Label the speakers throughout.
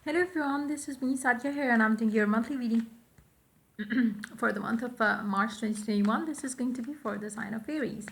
Speaker 1: Hello everyone, this is me Satya here and I'm doing your monthly reading for the month of March 2021. This is going to be for the sign of Aries.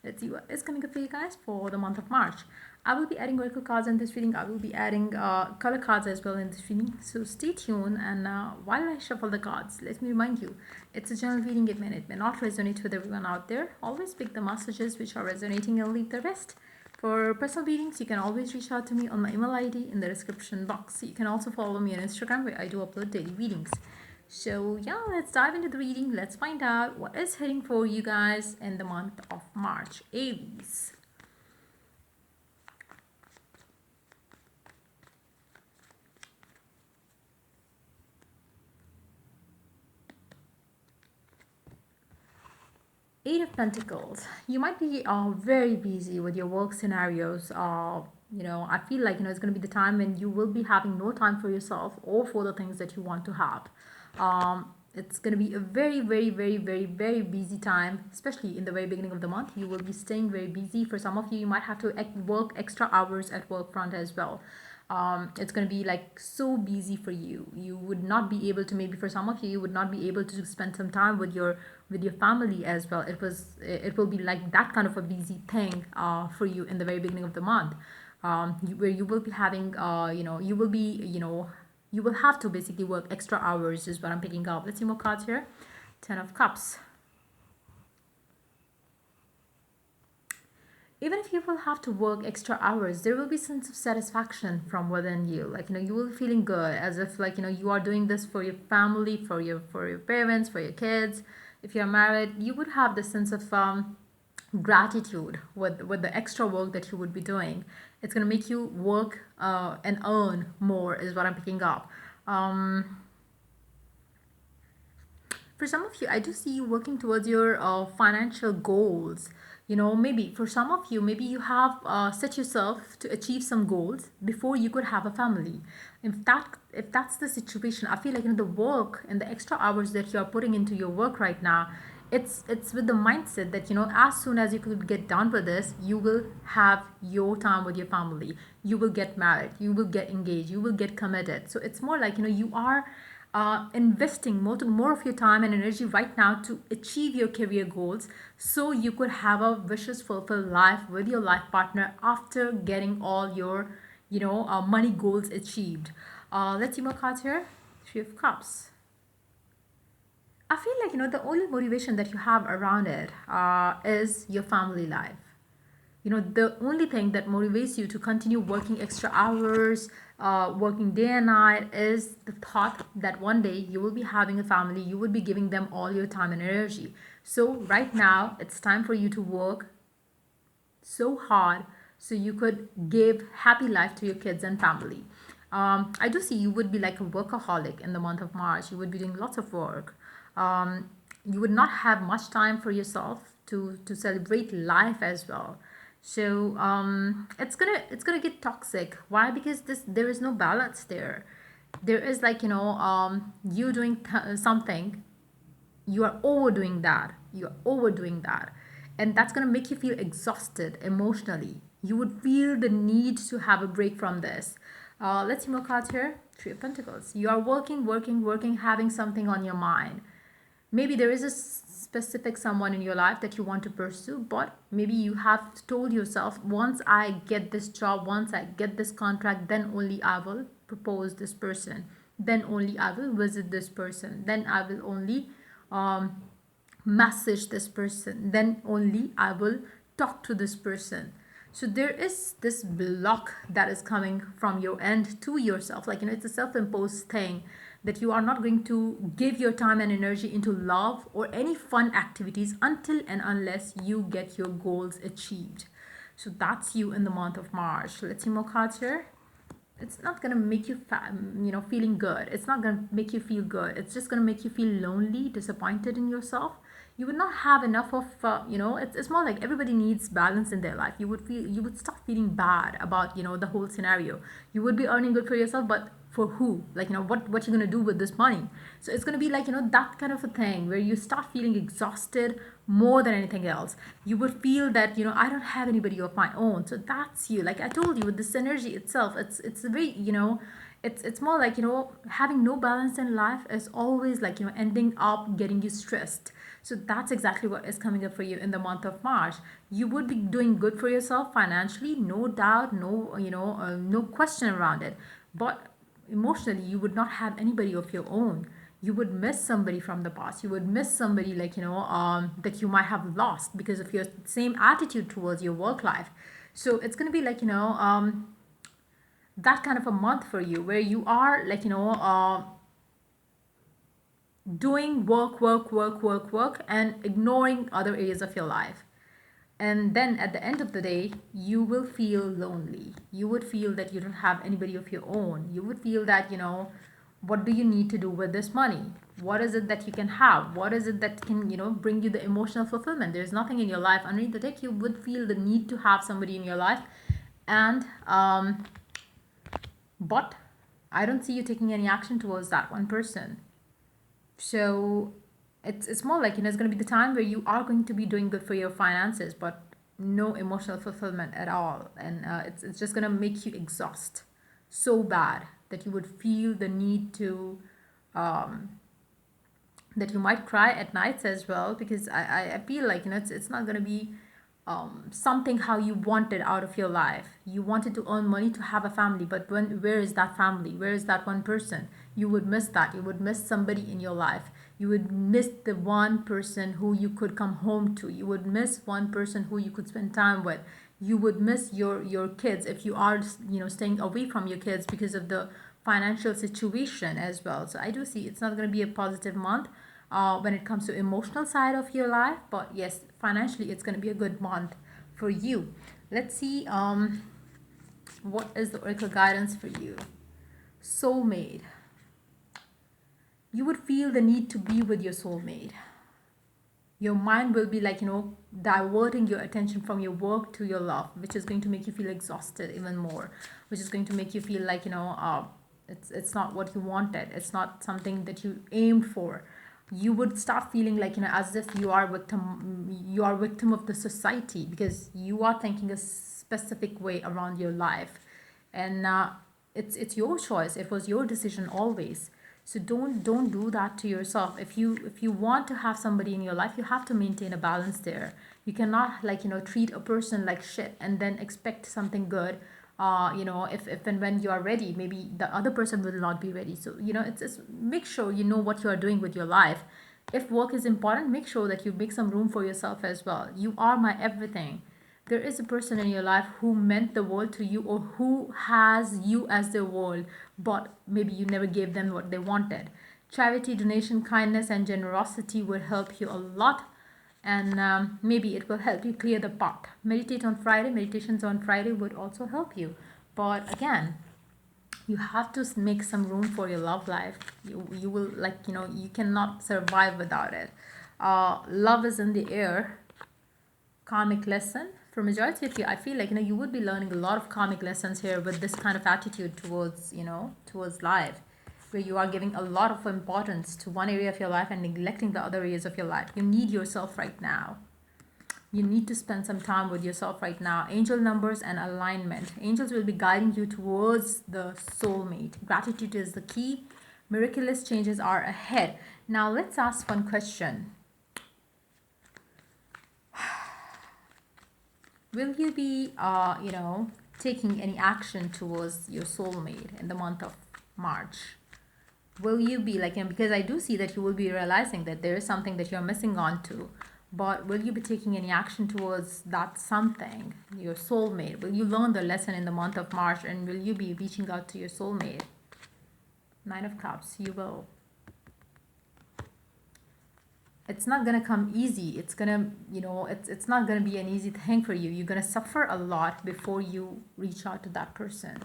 Speaker 1: Let's see what is coming up for you guys for the month of March. I will be adding oracle cards in this reading. I will be adding color cards as well in this reading. So stay tuned and while I shuffle the cards, let me remind you, it's a general reading. It may not resonate with everyone out there. Always pick the messages which are resonating and leave the rest. For personal readings, you can always reach out to me on my email ID in the description box. You can also follow me on Instagram where I do upload daily readings. So, yeah, let's dive into the reading. Let's find out what is hitting for you guys in the month of March. Aries. Eight of Pentacles. You might be very busy with your work scenarios. I feel like it's going to be the time when you will be having no time for yourself or for the things that you want to have. It's going to be a very, very, very, very, very busy time, especially in the very beginning of the month. You will be staying very busy. For some of you, you might have to work extra hours at work front as well. It's going to be like so busy for you. You would not be able to, maybe for some of you, you would not be able to spend some time with your family as well. It will be like that kind of a busy thing for you in the very beginning of the month, where you will be having you will be you will have to basically work extra hours is what I'm picking up. Let's see more cards here. 10 of Cups. Even if you will have to work extra hours, there will be sense of satisfaction from within you. Like you will be feeling good, as if like you are doing this for your family, for your parents, for your kids. If you're married, you would have this sense of gratitude with the extra work that you would be doing. It's going to make you work and earn more is what I'm picking up. For some of you, I do see you working towards your financial goals. Maybe for some of you, maybe you have set yourself to achieve some goals before you could have a family. If that's the situation, I feel like the work and the extra hours that you are putting into your work right now, it's with the mindset that as soon as you could get done with this, you will have your time with your family. You will get married, you will get engaged, you will get committed. So it's more like you are investing more of your time and energy right now to achieve your career goals, so you could have a vicious fulfilled life with your life partner after getting all your money goals achieved. Let's see more cards here. 3 of Cups. I feel like the only motivation that you have around it is your family life. The only thing that motivates you to continue working extra hours, working day and night, is the thought that one day you will be having a family, you will be giving them all your time and energy. So right now it's time for you to work so hard so you could give happy life to your kids and family. I do see you would be like a workaholic in the month of March. You would be doing lots of work. You would not have much time for yourself to celebrate life as well. So it's gonna get toxic. Why? Because there is no balance there. There is like you doing something, you are overdoing that, and that's going to make you feel exhausted emotionally. You would feel the need to have a break from this. Let's see more cards here. 3 of Pentacles. You are working, working, working, having something on your mind. Maybe there is a specific someone in your life that you want to pursue, but maybe you have told yourself, once I get this job, once I get this contract, then only I will propose this person, then only I will visit this person, then I will only um, message this person, then only I will talk to this person. So there is this block that is coming from your end to yourself. Like it's a self-imposed thing that you are not going to give your time and energy into love or any fun activities until and unless you get your goals achieved. So that's you in the month of March. Let's see more cards here. It's not gonna make you feeling good. It's not gonna make you feel good. It's just gonna make you feel lonely, disappointed in yourself. You would not have enough of it's more like everybody needs balance in their life. You would start feeling bad about the whole scenario. You would be earning good for yourself, but for who? Like what you're gonna do with this money? So it's gonna be like that kind of a thing where you start feeling exhausted more than anything else. You would feel that I don't have anybody of my own. So that's you. Like I told you, with this energy itself, it's very It's more like, having no balance in life is always like, ending up getting you stressed. So that's exactly what is coming up for you in the month of March. You would be doing good for yourself financially, no doubt, no question around it. But emotionally, you would not have anybody of your own. You would miss somebody from the past. You would miss somebody, like, that you might have lost because of your same attitude towards your work life. So it's going to be like, that kind of a month for you, where you are like, doing work, work, work, work, work, and ignoring other areas of your life. And then at the end of the day, you will feel lonely. You would feel that you don't have anybody of your own. You would feel that, what do you need to do with this money? What is it that you can have? What is it that can, bring you the emotional fulfillment? There's nothing in your life underneath the deck. You would feel the need to have somebody in your life. And but I don't see you taking any action towards that one person. So it's more like, it's going to be the time where you are going to be doing good for your finances, but no emotional fulfillment at all. And it's just going to make you exhaust so bad that you would feel the need to, um, that you might cry at nights as well, because I feel like, it's not going to be something how you wanted out of your life. You wanted to earn money to have a family, but where is that family? Where is that one person? You would miss that. You would miss somebody in your life. You would miss the one person who you could come home to. You would miss one person who you could spend time with. You would miss your kids if you are, staying away from your kids because of the financial situation as well. So I do see it's not going to be a positive month when it comes to emotional side of your life, but yes, financially it's going to be a good month for you. Let's see, what is the oracle guidance for you? Soulmate. You would feel the need to be with your soulmate. Your mind will be like, diverting your attention from your work to your love, which is going to make you feel exhausted even more, which is going to make you feel like, it's not what you wanted. It's not something that you aimed for. You would start feeling like, as if you are victim of the society, because you are thinking a specific way around your life. And it's your choice. It was your decision always. So don't do that to yourself. If you want to have somebody in your life, you have to maintain a balance there. You cannot, like, treat a person like shit and then expect something good. If and when you are ready, maybe the other person will not be ready. So, it's make sure you know what you are doing with your life. If work is important, make sure that you make some room for yourself as well. You are my everything. There is a person in your life who meant the world to you, or who has you as their world, but maybe you never gave them what they wanted. Charity, donation, kindness, and generosity will help you a lot. And maybe it will help you clear the path. Meditate on Friday. Meditations on Friday would also help you. But again, you have to make some room for your love life. You will, like, you cannot survive without it. Love is in the air. Karmic lesson for majority of you, I feel like, you would be learning a lot of karmic lessons here with this kind of attitude towards, towards life, where you are giving a lot of importance to one area of your life and neglecting the other areas of your life. You need yourself right now. You need to spend some time with yourself right now. Angel numbers and alignment. Angels will be guiding you towards the soulmate. Gratitude is the key. Miraculous changes are ahead. Now let's ask one question. Will you be, taking any action towards your soulmate in the month of March? Will you be like, because I do see that you will be realizing that there is something that you're missing on to, but will you be taking any action towards that something, your soulmate? Will you learn the lesson in the month of March, and will you be reaching out to your soulmate? Nine of Cups, you will. It's not gonna come easy. It's gonna, it's not gonna be an easy thing for you. You're gonna suffer a lot before you reach out to that person.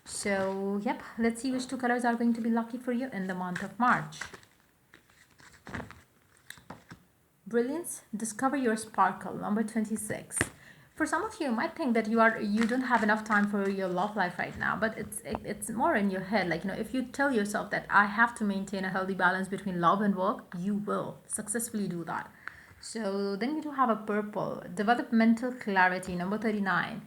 Speaker 1: So yep, let's see which two colors are going to be lucky for you in the month of March. Brilliance, discover your sparkle, number 26. For some of you, you might think that you don't have enough time for your love life right now, but it's more in your head. Like, if you tell yourself that I have to maintain a healthy balance between love and work, you will successfully do that. So then you do have a purple, developmental clarity, number 39.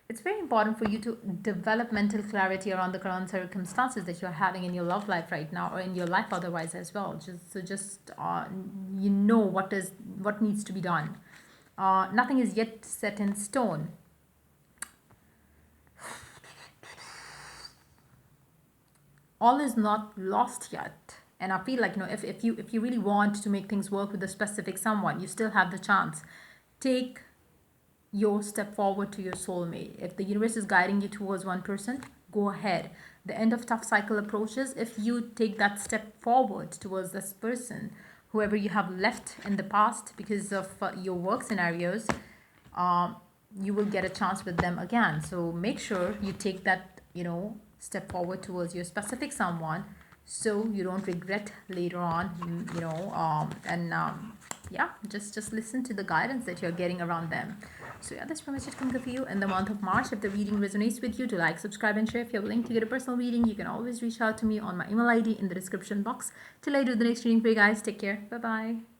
Speaker 1: It's very important for you to develop mental clarity around the current circumstances that you're having in your love life right now, or in your life otherwise as well. Just you know what needs to be done. Nothing is yet set in stone. All is not lost yet. And I feel like, if you really want to make things work with a specific someone, you still have the chance. Take your step forward to your soulmate. If the universe is guiding you towards one person, go ahead. The end of tough cycle approaches if you take that step forward towards this person, whoever you have left in the past because of your work scenarios. um, you will get a chance with them again. So make sure you take that, step forward towards your specific someone, so you don't regret later on. And yeah, just listen to the guidance that you're getting around them. So yeah, that's pretty much it coming up for you in the month of March. If the reading resonates with you, to like, subscribe, and share. If you're willing to get a personal reading, you can always reach out to me on my email ID in the description box. Till I do the next reading for you guys, take care. Bye bye.